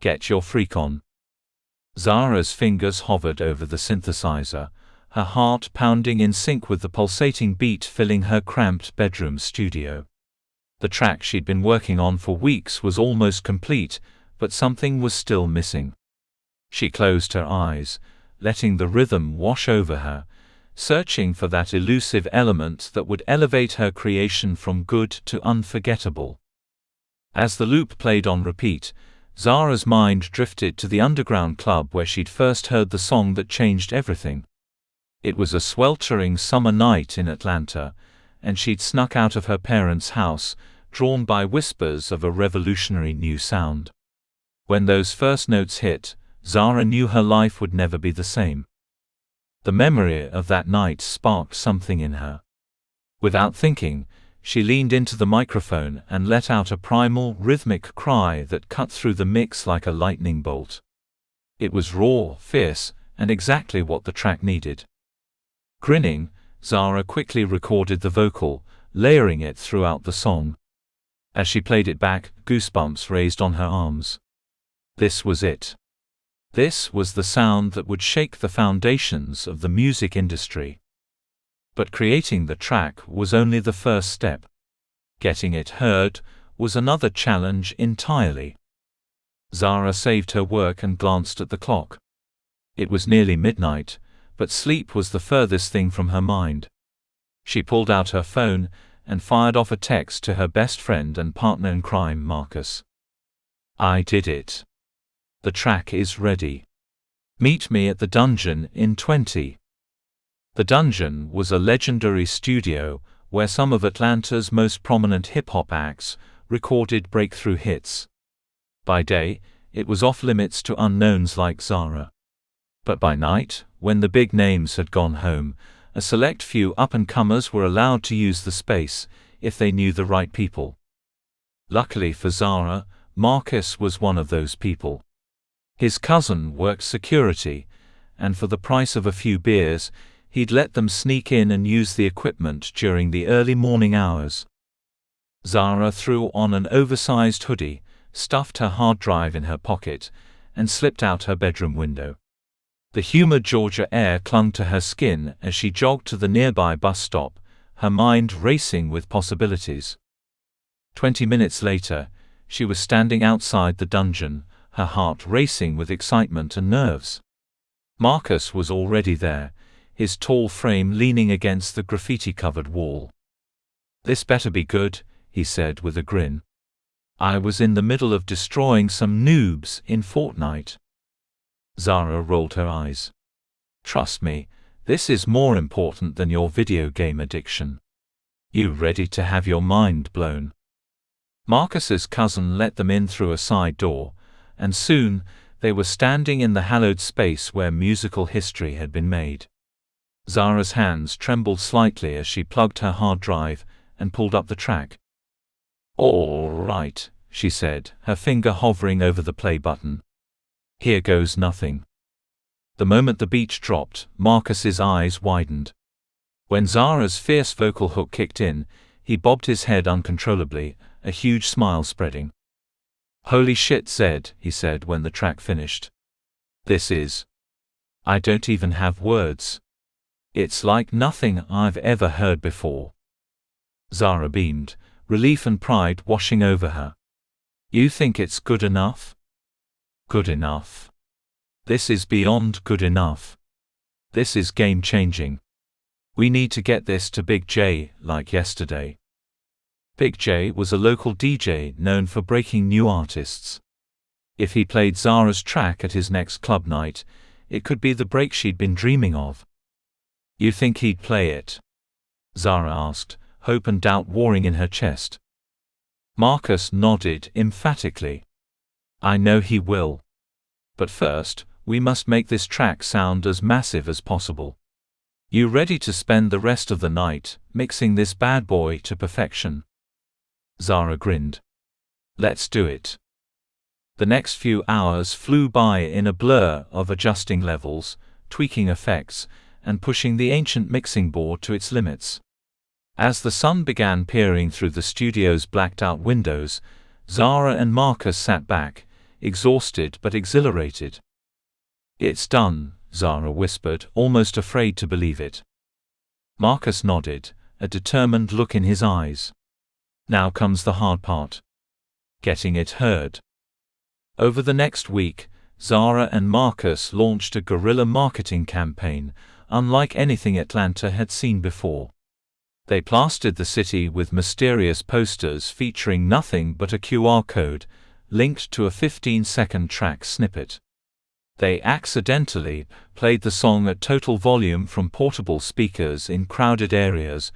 Get your freak on. Zara's fingers hovered over the synthesizer, her heart pounding in sync with the pulsating beat filling her cramped bedroom studio. The track she'd been working on for weeks was almost complete, but something was still missing. She closed her eyes, letting the rhythm wash over her, searching for that elusive element that would elevate her creation from good to unforgettable. As the loop played on repeat, Zara's mind drifted to the underground club where she'd first heard the song that changed everything. It was a sweltering summer night in Atlanta, and she'd snuck out of her parents' house, drawn by whispers of a revolutionary new sound. When those first notes hit, Zara knew her life would never be the same. The memory of that night sparked something in her. Without thinking, she leaned into the microphone and let out a primal, rhythmic cry that cut through the mix like a lightning bolt. It was raw, fierce, and exactly what the track needed. Grinning, Zara quickly recorded the vocal, layering it throughout the song. As she played it back, goosebumps raised on her arms. This was it. This was the sound that would shake the foundations of the music industry. But creating the track was only the first step. Getting it heard was another challenge entirely. Zara saved her work and glanced at the clock. It was nearly midnight, but sleep was the furthest thing from her mind. She pulled out her phone and fired off a text to her best friend and partner in crime, Marcus. I did it. The track is ready. Meet me at the Dungeon in 20. The Dungeon was a legendary studio where some of Atlanta's most prominent hip-hop acts recorded breakthrough hits. By day, it was off-limits to unknowns like Zara. But by night, when the big names had gone home, a select few up-and-comers were allowed to use the space, if they knew the right people. Luckily for Zara, Marcus was one of those people. His cousin worked security, and for the price of a few beers, he'd let them sneak in and use the equipment during the early morning hours. Zara threw on an oversized hoodie, stuffed her hard drive in her pocket, and slipped out her bedroom window. The humid Georgia air clung to her skin as she jogged to the nearby bus stop, her mind racing with possibilities. 20 minutes later, she was standing outside the Dungeon, her heart racing with excitement and nerves. Marcus was already there, his tall frame leaning against the graffiti-covered wall. This better be good, he said with a grin. I was in the middle of destroying some noobs in Fortnite. Zara rolled her eyes. Trust me, this is more important than your video game addiction. You ready to have your mind blown? Marcus's cousin let them in through a side door, and soon, they were standing in the hallowed space where musical history had been made. Zara's hands trembled slightly as she plugged her hard drive and pulled up the track. All right, she said, her finger hovering over the play button. Here goes nothing. The moment the beat dropped, Marcus's eyes widened. When Zara's fierce vocal hook kicked in, he bobbed his head uncontrollably, a huge smile spreading. Holy shit, Zed, he said when the track finished. This is... I don't even have words. It's like nothing I've ever heard before. Zara beamed, relief and pride washing over her. You think it's good enough? Good enough. This is beyond good enough. This is game-changing. We need to get this to Big J, like yesterday. Big J was a local DJ known for breaking new artists. If he played Zara's track at his next club night, it could be the break she'd been dreaming of. You think he'd play it? Zara asked, hope and doubt warring in her chest. Marcus nodded emphatically. I know he will. But first, we must make this track sound as massive as possible. You ready to spend the rest of the night mixing this bad boy to perfection? Zara grinned. Let's do it. The next few hours flew by in a blur of adjusting levels, tweaking effects, and pushing the ancient mixing board to its limits. As the sun began peering through the studio's blacked-out windows, Zara and Marcus sat back, exhausted but exhilarated. "It's done," Zara whispered, almost afraid to believe it. Marcus nodded, a determined look in his eyes. "Now comes the hard part. Getting it heard." Over the next week, Zara and Marcus launched a guerrilla marketing campaign, unlike anything Atlanta had seen before. They plastered the city with mysterious posters featuring nothing but a QR code, linked to a 15-second track snippet. They accidentally played the song at total volume from portable speakers in crowded areas,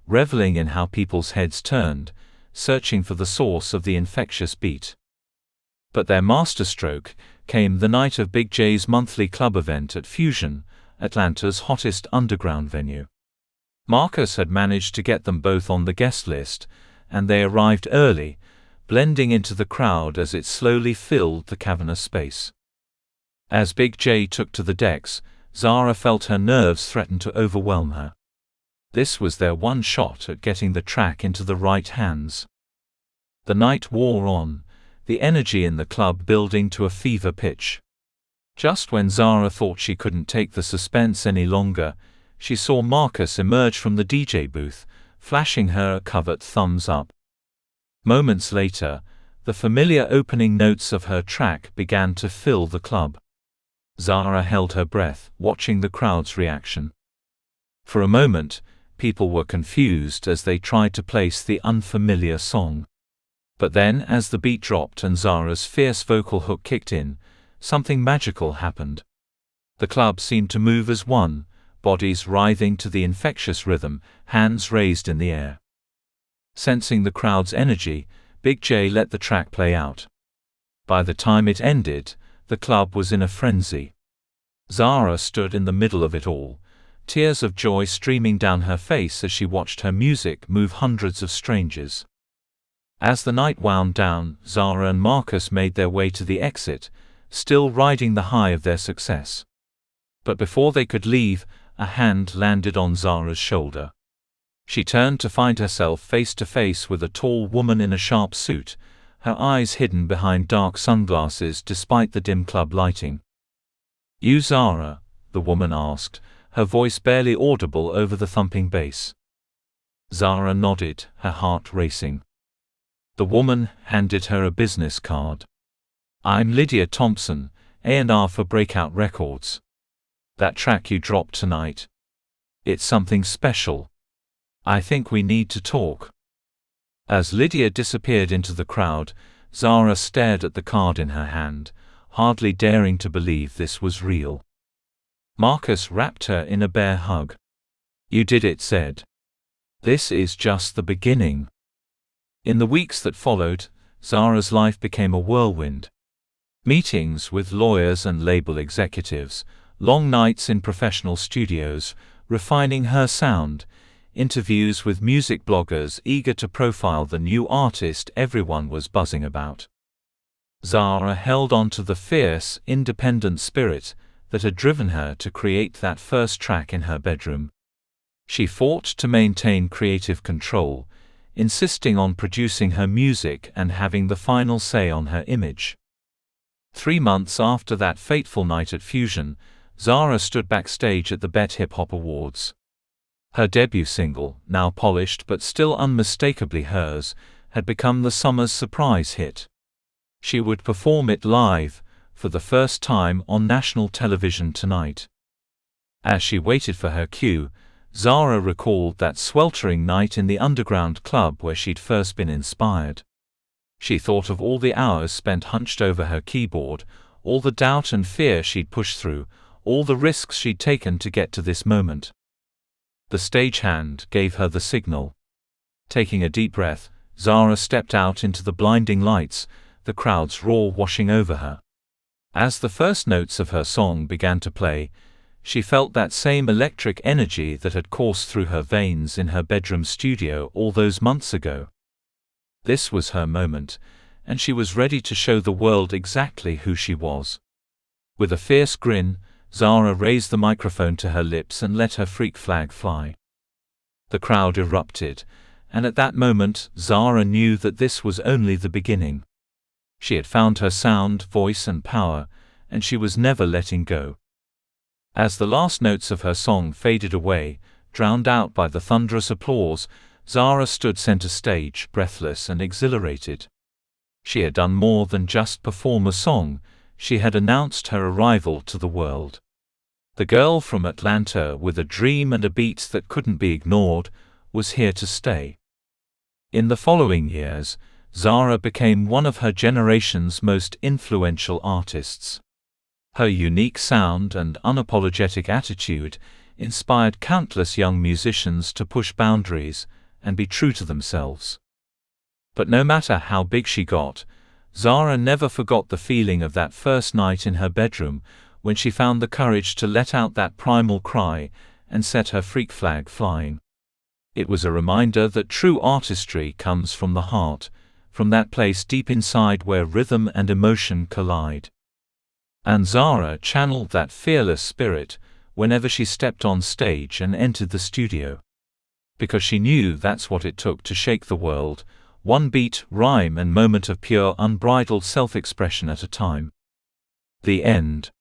reveling in how people's heads turned, searching for the source of the infectious beat. But their masterstroke came the night of Big J's monthly club event at Fusion, Atlanta's hottest underground venue. Marcus had managed to get them both on the guest list, and they arrived early, blending into the crowd as it slowly filled the cavernous space. As Big J took to the decks, Zara felt her nerves threaten to overwhelm her. This was their one shot at getting the track into the right hands. The night wore on, the energy in the club building to a fever pitch. Just when Zara thought she couldn't take the suspense any longer, she saw Marcus emerge from the DJ booth, flashing her a covert thumbs up. Moments later, the familiar opening notes of her track began to fill the club. Zara held her breath, watching the crowd's reaction. For a moment, people were confused as they tried to place the unfamiliar song. But then, as the beat dropped and Zara's fierce vocal hook kicked in, something magical happened. The club seemed to move as one, bodies writhing to the infectious rhythm, hands raised in the air. Sensing the crowd's energy, Big J let the track play out. By the time it ended, the club was in a frenzy. Zara stood in the middle of it all, tears of joy streaming down her face as she watched her music move hundreds of strangers. As the night wound down, Zara and Marcus made their way to the exit, still riding the high of their success. But before they could leave, a hand landed on Zara's shoulder. She turned to find herself face to face with a tall woman in a sharp suit, her eyes hidden behind dark sunglasses despite the dim club lighting. "You Zara?" the woman asked, her voice barely audible over the thumping bass. Zara nodded, her heart racing. The woman handed her a business card. "I'm Lydia Thompson, A&R for Breakout Records. That track you dropped tonight. It's something special. I think we need to talk." As Lydia disappeared into the crowd, Zara stared at the card in her hand, hardly daring to believe this was real. Marcus wrapped her in a bear hug. "You did it," said. "This is just the beginning." In the weeks that followed, Zara's life became a whirlwind. Meetings with lawyers and label executives, long nights in professional studios, refining her sound, interviews with music bloggers eager to profile the new artist everyone was buzzing about. Zara held on to the fierce, independent spirit that had driven her to create that first track in her bedroom. She fought to maintain creative control, insisting on producing her music and having the final say on her image. 3 months after that fateful night at Fusion, Zara stood backstage at the BET Hip Hop Awards. Her debut single, now polished but still unmistakably hers, had become the summer's surprise hit. She would perform it live, for the first time on national television tonight. As she waited for her cue, Zara recalled that sweltering night in the underground club where she'd first been inspired. She thought of all the hours spent hunched over her keyboard, all the doubt and fear she'd pushed through, all the risks she'd taken to get to this moment. The stagehand gave her the signal. Taking a deep breath, Zara stepped out into the blinding lights, the crowd's roar washing over her. As the first notes of her song began to play, she felt that same electric energy that had coursed through her veins in her bedroom studio all those months ago. This was her moment, and she was ready to show the world exactly who she was. With a fierce grin, Zara raised the microphone to her lips and let her freak flag fly. The crowd erupted, and at that moment Zara knew that this was only the beginning. She had found her sound, voice and power, and she was never letting go. As the last notes of her song faded away, drowned out by the thunderous applause, Zara stood center stage, breathless and exhilarated. She had done more than just perform a song, she had announced her arrival to the world. The girl from Atlanta, with a dream and a beat that couldn't be ignored, was here to stay. In the following years, Zara became one of her generation's most influential artists. Her unique sound and unapologetic attitude inspired countless young musicians to push boundaries and be true to themselves. But no matter how big she got, Zara never forgot the feeling of that first night in her bedroom when she found the courage to let out that primal cry and set her freak flag flying. It was a reminder that true artistry comes from the heart, from that place deep inside where rhythm and emotion collide. And Zara channeled that fearless spirit whenever she stepped on stage and entered the studio. Because she knew that's what it took to shake the world, one beat, rhyme and moment of pure unbridled self-expression at a time. The end.